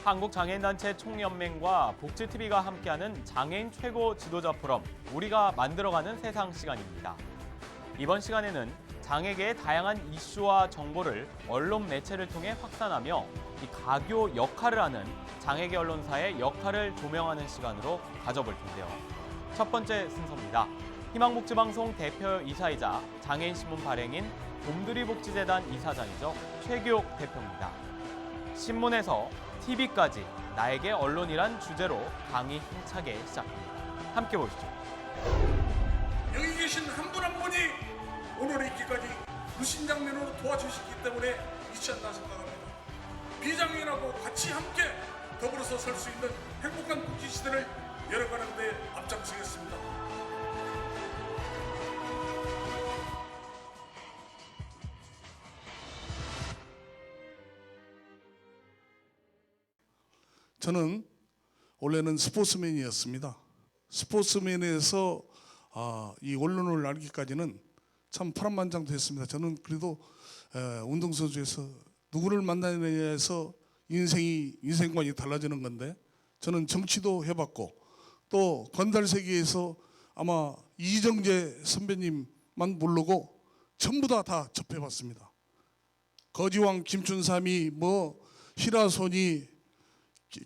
한국장애인단체 총연맹과 복지TV가 함께하는 장애인 최고 지도자 포럼, 우리가 만들어가는 세상 시간입니다. 이번 시간에는 장애계의 다양한 이슈와 정보를 언론 매체를 통해 확산하며 이 가교 역할을 하는 장애계 언론사의 역할을 조명하는 시간으로 가져볼 텐데요. 첫 번째 순서입니다. 희망복지방송 대표이사이자 장애인신문 발행인 곰돌이복지재단 이사장이죠. 최규옥 대표입니다. 신문에서 TV까지 나에게 언론이란 주제로 강의 힘차게 시작합니다. 함께 보시죠. 여기 계신 한 분 한 분이 오늘의 있기까지 무신장면으로 도와주시기 때문에 있지 않나 생각합니다. 비장애인하고 같이 함께 더불어서 살 수 있는 행복한 국기 시대를 열어가는 데 앞장서겠습니다. 저는 원래는 스포츠맨이었습니다. 스포츠맨에서 이 언론을 알기까지는 참 파란만장됐습니다. 저는 그래도 운동선수에서 누구를 만나느냐에서 인생관이 달라지는 건데, 저는 정치도 해봤고 또 건달세계에서 아마 이정재 선배님만 모르고 전부 다 접해봤습니다. 거지왕, 김춘삼이, 히라손이,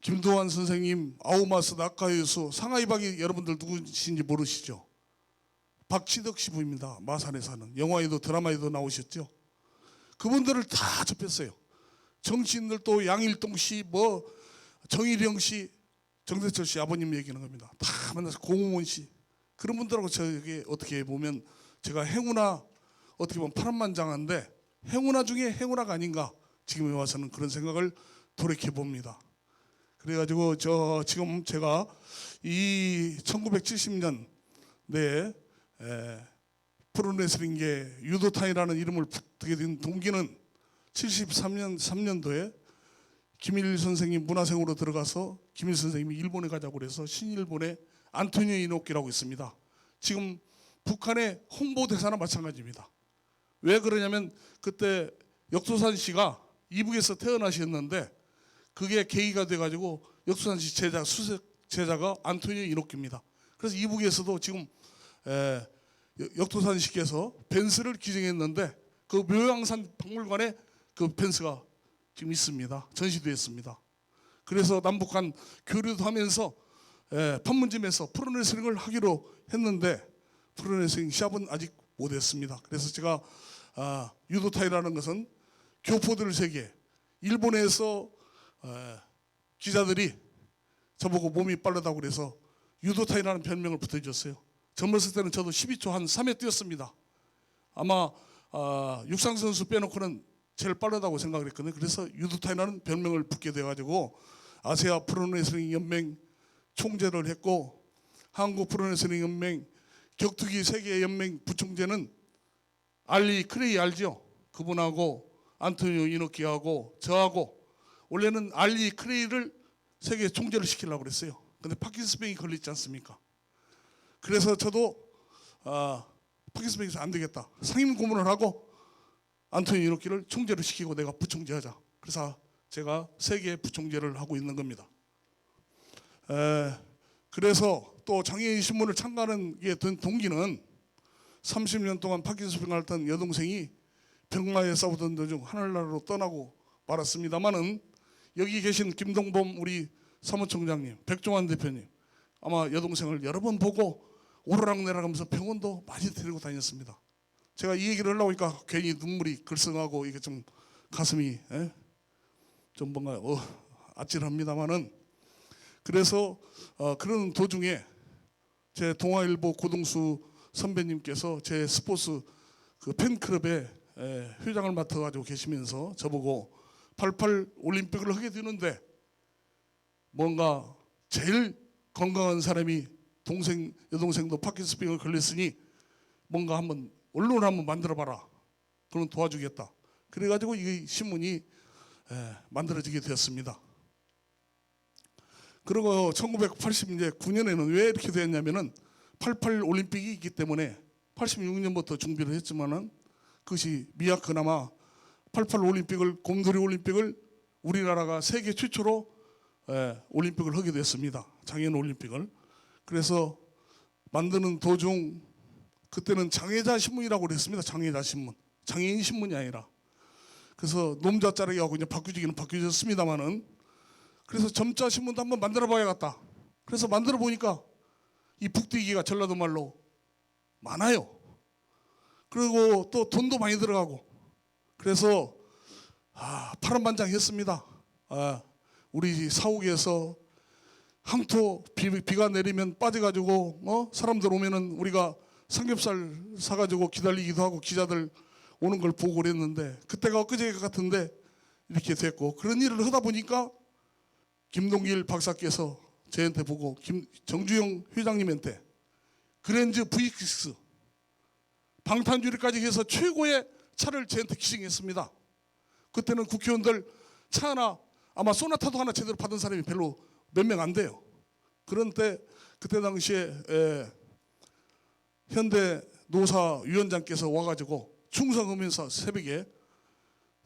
김도환 선생님, 아우마스, 나카유수, 상하이박이 여러분들 누구신지 모르시죠? 박치덕 씨부입니다. 마산에 사는. 영화에도 드라마에도 나오셨죠? 그분들을 다 접했어요. 정치인들도 양일동 씨, 정일영 씨, 정대철 씨 아버님 얘기하는 겁니다. 다 만나서 공무원 씨. 그런 분들하고 저에게 어떻게 보면 제가 행운아, 어떻게 보면 파란만장한데 행운아 중에 행운아가 아닌가, 지금에 와서는 그런 생각을 돌이켜 봅니다. 그래가지고 지금 제가 이 1970년 내 프로레슬링계 유도탄이라는 이름을 붙게 된 동기는 73년도에 김일 선생님 문화생으로 들어가서 김일 선생님이 일본에 가자고 그래서 신일본의 안토니오 이노키라고 있습니다. 지금 북한의 홍보대사나 마찬가지입니다. 왜 그러냐면 그때 역도산 씨가 이북에서 태어나셨는데 그게 계기가 돼가지고 역도산 씨 수색 제자가 안토니오 이노키입니다. 그래서 이북에서도 지금 역도산 씨께서 벤스를 기증했는데 그 묘양산 박물관에 그 벤스가 지금 있습니다. 전시되었습니다. 그래서 남북한 교류도 하면서 판문점에서 프로레슬링을 하기로 했는데 프로레슬링 시합은 아직 못했습니다. 그래서 제가 유도타이라는 것은 교포들 세계, 일본에서 기자들이 저보고 몸이 빠르다고 그래서 유도타이라는 별명을 붙여줬어요. 젊었을 때는 저도 12초 한 3회 뛰었습니다. 아마 육상선수 빼놓고는 제일 빠르다고 생각을 했거든요. 그래서 유도타이라는 별명을 붙게 돼가지고 아시아 프로레슬링 연맹 총재를 했고, 한국 프로레슬링 연맹 격투기 세계 연맹 부총재는 알리 크레이 알죠? 그분하고 안토니오 이노키하고 저하고 원래는 알리 크레이를 세계 총재를 시키려고 그랬어요. 근데 파킨슨병이 걸렸지 않습니까? 그래서 저도 파킨슨병에서 안 되겠다, 상임 고문을 하고 안토니오 이노키를 총재를 시키고 내가 부총재 하자. 그래서 제가 세계 부총재를 하고 있는 겁니다. 그래서 또 장애인 신문을 참가하는 게 된 동기는 30년 동안 파킨슨병을 앓던 여동생이 병마에 싸우던 도중 하늘나라로 떠나고 말았습니다만은, 여기 계신 김동범 우리 사무총장님, 백종환 대표님 아마 여동생을 여러 번 보고 오르락내락하면서 병원도 많이 데리고 다녔습니다. 제가 이 얘기를 하려고 하니까 괜히 눈물이 글썽하고 이게 좀 가슴이 좀 뭔가 아찔합니다만은, 그래서 그런 도중에 제 동아일보 고동수 선배님께서 제 스포츠 그 팬클럽에 회장을 맡아가지고 계시면서 저보고 88 올림픽을 하게 되는데 뭔가 제일 건강한 사람이 여동생도 파킨슨병을 걸렸으니 뭔가 한번 언론을 한번 만들어봐라. 그럼 도와주겠다. 그래가지고 이 신문이 만들어지게 되었습니다. 그리고 1989년에는 왜 이렇게 되었냐면은 88 올림픽이 있기 때문에 86년부터 준비를 했지만은 그것이 미약하나마 88 올림픽을, 곰돌이 올림픽을 우리나라가 세계 최초로 올림픽을 하게 됐습니다. 장애인 올림픽을. 그래서 만드는 도중 그때는 장애자 신문이라고 그랬습니다. 장애자 신문. 장애인 신문이 아니라. 그래서 놈자 자르기 하고 이제 바뀌기는 바뀌었습니다만은, 그래서 점자 신문도 한번 만들어 봐야겠다. 그래서 만들어 보니까 이 북뛰기가 전라도 말로 많아요. 그리고 또 돈도 많이 들어가고. 그래서 파란만장했습니다. 우리 사옥에서 항토 비가 내리면 빠져가지고 사람들 오면은 우리가 삼겹살 사가지고 기다리기도 하고 기자들 오는 걸 보고 그랬는데, 그때가 엊그제 같은데 이렇게 됐고, 그런 일을 하다 보니까 김동길 박사께서 저한테 보고 정주영 회장님한테 그랜저 V6 방탄유리까지 해서 최고의 차를 저한테 기증했습니다. 그때는 국회의원들 차 하나, 아마 소나타도 하나 제대로 받은 사람이 별로 몇 명 안 돼요. 그런데 그때 당시에 현대 노사 위원장께서 와가지고 충성하면서 새벽에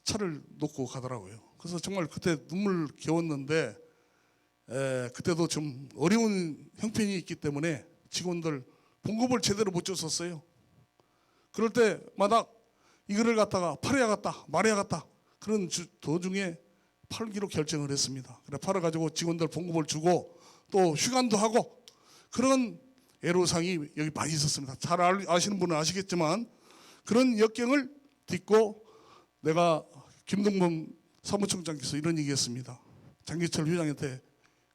차를 놓고 가더라고요. 그래서 정말 그때 눈물 겨웠는데, 그때도 좀 어려운 형편이 있기 때문에 직원들 봉급을 제대로 못 줬었어요. 그럴 때마다 이거를 갖다가 팔아야겠다, 말아야겠다, 그런 도중에 팔기로 결정을 했습니다. 그래 팔아가지고 직원들 봉급을 주고 또 휴관도 하고, 그런 애로사항이 여기 많이 있었습니다. 잘 아시는 분은 아시겠지만, 그런 역경을 딛고 내가 김동범 사무총장께서 이런 얘기했습니다. 장기철 회장한테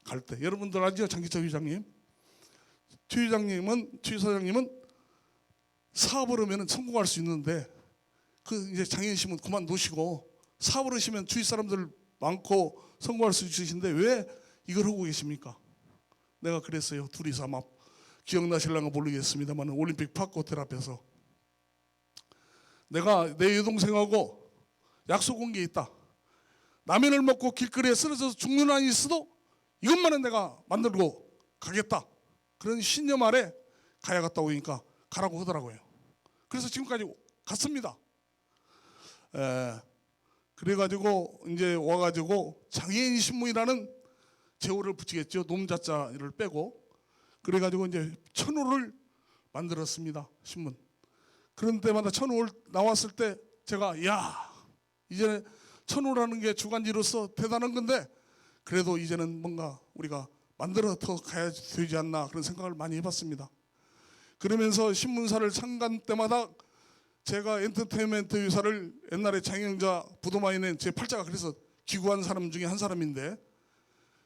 갈 때, 여러분들 아시죠? 장기철 회장님. 최 사장님은 사업을 하면 성공할 수 있는데, 그 이제 장애인 신문 그만두시고 사업을 하시면 주위 사람들 많고 성공할 수 있으신데 왜 이걸 하고 계십니까? 내가 그랬어요. 둘이서 아마 기억나실랑가 모르겠습니다만, 올림픽 파크 호텔 앞에서 내가 내 여동생하고 약속한 게 있다. 라면을 먹고 길거리에 쓰러져서 죽는 한이 있어도 이것만은 내가 만들고 가겠다. 그런 신념 아래 가야겠다고 하니까 가라고 하더라고요. 그래서 지금까지 갔습니다. 그래가지고 이제 와가지고 장애인 신문이라는 제호를 붙이겠죠. 놈자자를 빼고. 그래가지고 이제 1000호를 만들었습니다. 신문. 그런 때마다 1000호 나왔을 때 제가 이제는 1000호라는 게 주간지로서 대단한 건데, 그래도 이제는 뭔가 우리가 만들어 더 가야 되지 않나, 그런 생각을 많이 해봤습니다. 그러면서 신문사를 창간 때마다 제가 엔터테인먼트 회사를 옛날에 장영자 부도마인의 제 팔자가 그래서 기구한 사람 중에 한 사람인데,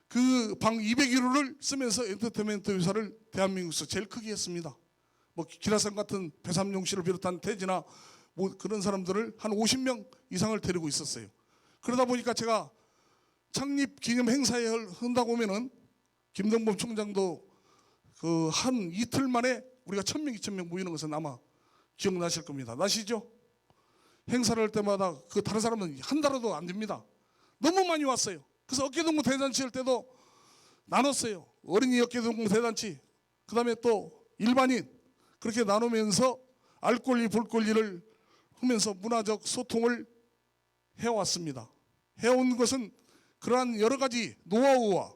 그 방 201호를 쓰면서 엔터테인먼트 회사를 대한민국에서 제일 크게 했습니다. 뭐 기라성 같은 배삼용 씨를 비롯한 태지나 뭐 그런 사람들을 한 50명 이상을 데리고 있었어요. 그러다 보니까 제가 창립 기념 행사에 한다고 하면은 김동범 총장도 그 한 이틀 만에 우리가 1000명, 2000명 모이는 것은 아마 기억나실 겁니다. 나시죠? 행사를 할 때마다 그 다른 사람은 한 달에도 안 됩니다. 너무 많이 왔어요. 그래서 어깨동무 대잔치 할 때도 나눴어요. 어린이 어깨동무 대잔치, 그 다음에 또 일반인, 그렇게 나누면서 알 권리 볼 권리를 하면서 문화적 소통을 해왔습니다. 해온 것은 그러한 여러 가지 노하우와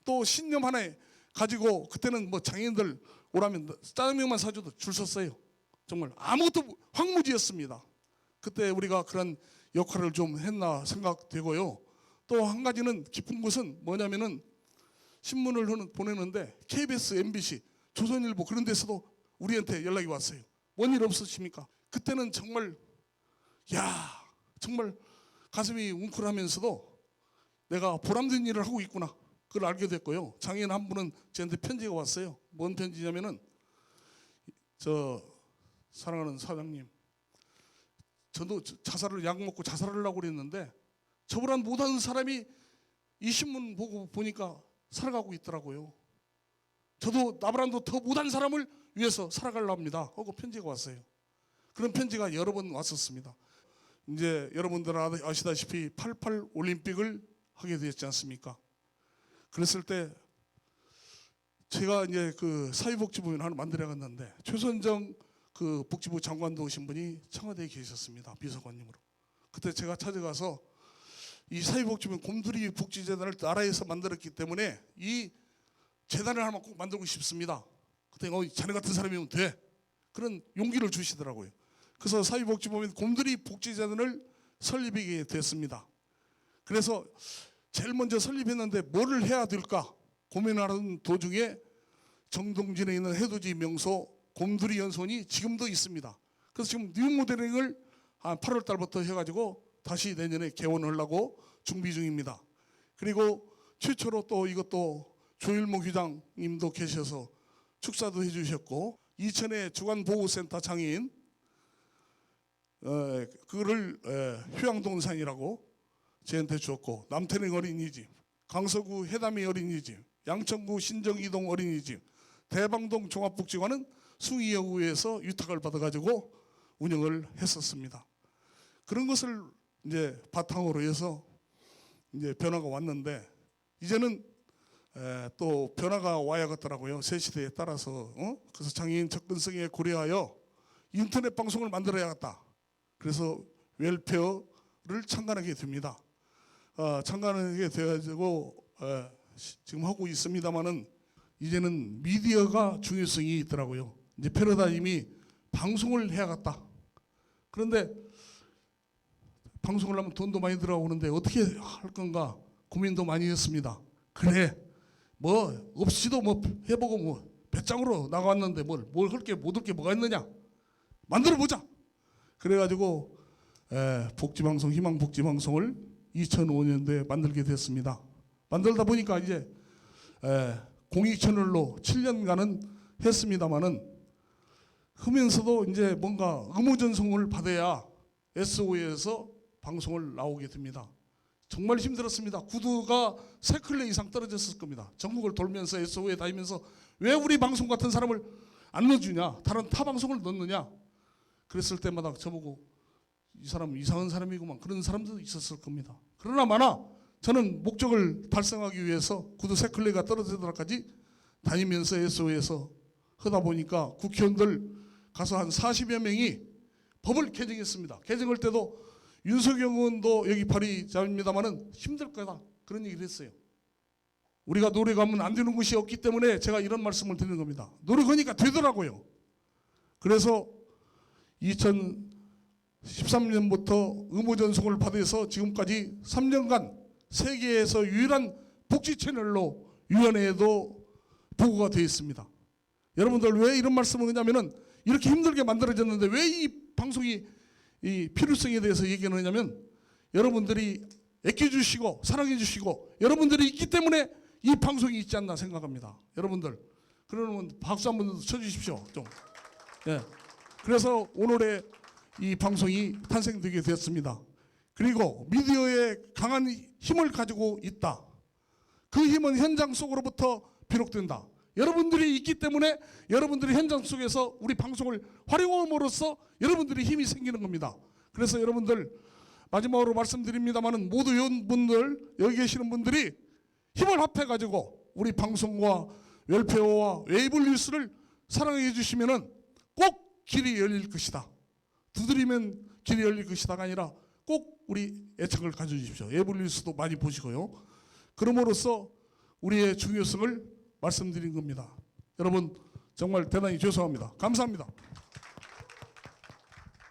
또 신념 하나 가지고, 그때는 뭐 장애인들 오라면 짜장면만 사줘도 줄 섰어요. 정말 아무것도 황무지였습니다. 그때 우리가 그런 역할을 좀 했나 생각되고요. 또 한 가지는 기쁜 것은 뭐냐면은 신문을 보내는데 KBS, MBC, 조선일보 그런 데서도 우리한테 연락이 왔어요. 뭔 일 없으십니까? 그때는 정말 정말 가슴이 웅크하면서도 내가 보람된 일을 하고 있구나, 그걸 알게 됐고요. 장애인 한 분은 저한테 편지가 왔어요. 뭔 편지냐면은, 사랑하는 사장님, 저도 자살을 약 먹고 자살을 하려고 그랬는데 저보다 못하는 사람이 이 신문 보고 보니까 살아가고 있더라고요. 저도 나보다도 더 못한 사람을 위해서 살아가려 합니다 하고 편지가 왔어요. 그런 편지가 여러 번 왔었습니다. 이제 여러분들 아시다시피 88 올림픽을 하게 되었지 않습니까? 그랬을 때 제가 이제 그 사회복지부를 하나 만들어 갔는데, 최선정 그 복지부 장관도 오신 분이 청와대에 계셨습니다. 비서관님으로. 그때 제가 찾아가서 이 사회복지부는 곰돌이 복지재단을 나라에서 만들었기 때문에 이 재단을 하나 꼭 만들고 싶습니다. 그때 자네 같은 사람이면 돼. 그런 용기를 주시더라고요. 그래서 사회복지부는 곰돌이 복지재단을 설립하게 됐습니다. 그래서 제일 먼저 설립했는데 뭐를 해야 될까 고민하는 도중에 정동진에 있는 해돋이 명소 곰돌이 연수원이 지금도 있습니다. 그래서 지금 뉴 모델링을 한 8월 달부터 해가지고 다시 내년에 개원하려고 준비 중입니다. 그리고 최초로 또 이것도 조일모 회장님도 계셔서 축사도 해주셨고, 이천의 주간보호센터 장애인 그거를 휴양동산이라고 저한테 주었고, 남태릉 어린이집, 강서구 해담이 어린이집, 양천구 신정이동 어린이집, 대방동 종합복지관은 숭이여구에서 위탁을 받아가지고 운영을 했었습니다. 그런 것을 이제 바탕으로 해서 이제 변화가 왔는데, 이제는 또 변화가 와야겠더라고요. 새 시대에 따라서. 그래서 장애인 접근성에 고려하여 인터넷 방송을 만들어야겠다. 그래서 웰페어를 창간하게 됩니다. 창간하게 돼가지고 지금 하고 있습니다만은 이제는 미디어가 중요성이 있더라고요. 이제 패러다임이 방송을 해야겠다. 그런데 방송을 하면 돈도 많이 들어가는데 어떻게 할 건가 고민도 많이 했습니다. 그래, 뭐 없이도 뭐 해보고 뭐 배짱으로 나갔는데 뭘 할 게 못 할 게 뭐가 있느냐, 만들어 보자. 그래가지고 복지방송, 희망복지방송을 2005년도에 만들게 됐습니다. 만들다 보니까 이제 공익 채널로 7년간은 했습니다만은 하면서도 이제 뭔가 의무전송을 받아야 SO에서 방송을 나오게 됩니다. 정말 힘들었습니다. 구두가 3클레 이상 떨어졌을 겁니다. 전국을 돌면서 SO에 다니면서 왜 우리 방송 같은 사람을 안 넣어주냐, 다른 타 방송을 넣느냐. 그랬을 때마다 저보고 이 사람 이상한 사람이구만, 그런 사람도 있었을 겁니다. 그러나 마나 저는 목적을 달성하기 위해서 구두 3클레가 떨어지더라까지 다니면서 SO에서 하다 보니까 국회의원들 가서 한 40여 명이 법을 개정했습니다. 개정할 때도 윤석영 의원도 여기 발의자입니다만은 힘들 거다, 그런 얘기를 했어요. 우리가 노력하면 안 되는 것이 없기 때문에 제가 이런 말씀을 드리는 겁니다. 노력하니까 되더라고요. 그래서 2013년부터 의무전송을 받아서 지금까지 3년간 세계에서 유일한 복지 채널로 위원회에도 보고가 되어 있습니다. 여러분들 왜 이런 말씀을 하냐면은 이렇게 힘들게 만들어졌는데 왜 이 방송이 이 필요성에 대해서 얘기를 하냐면 여러분들이 아껴주시고 사랑해주시고 여러분들이 있기 때문에 이 방송이 있지 않나 생각합니다. 여러분들 그러면 박수 한번 쳐주십시오. 좀. 예. 그래서 오늘의 이 방송이 탄생되게 되었습니다. 그리고 미디어에 강한 힘을 가지고 있다. 그 힘은 현장 속으로부터 비롯된다. 여러분들이 있기 때문에 여러분들이 현장 속에서 우리 방송을 활용함으로써 여러분들이 힘이 생기는 겁니다. 그래서 여러분들 마지막으로 말씀드립니다만은 모두 의원분들 여기 계시는 분들이 힘을 합해가지고 우리 방송과 웰페어와 웨이블 뉴스를 사랑해 주시면은 꼭 길이 열릴 것이다. 두드리면 길이 열릴 것이다가 아니라 꼭 우리 애착을 가져주십시오. 웨이블 뉴스도 많이 보시고요. 그럼으로써 우리의 중요성을 말씀드린 겁니다. 여러분 정말 대단히 죄송합니다. 감사합니다.